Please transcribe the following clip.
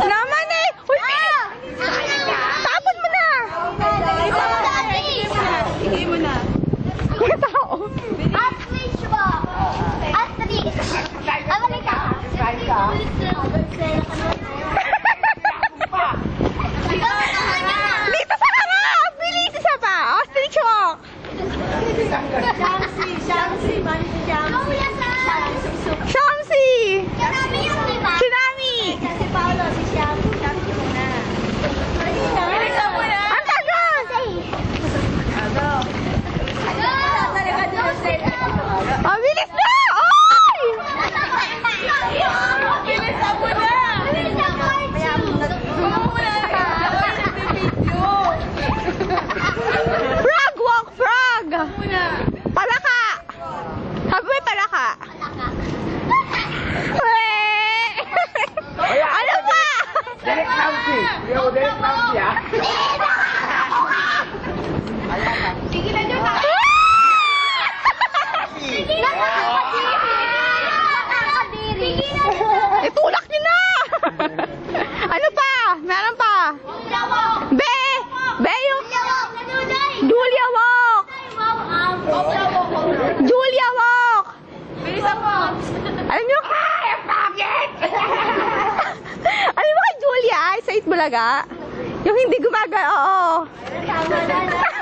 Naman eh! Uy, tapon mo na! Higay mo na. Mga tao. Astrich mo! Astrich! Abalik ka! Dito sa harap! Bilis isa pa! Ostrich walk! Shamsi! Shamsi! Kanami yung diba? Tsunami! Si Paolo, si Shamsi. Shamsi muna. Bilisan mo na. Ang tagal! Oh, bilis na! Oy! Bilisan mo na. Frog walk! Frog! Muna. Palaka! Sabi mo yung palaka? Weh! Ano pa? Direct Nancy. Direct Nancy, ah. Sige na dyan. Sige na. Itulak niyo na! Ano pa? Meron pa? Be! Be yung... Julia walk! Julia walk! Bilisan mo. Alam niyo? Alam mo kay Julia? Sa Itbulaga? Yung hindi gumaga, oo. Tama na.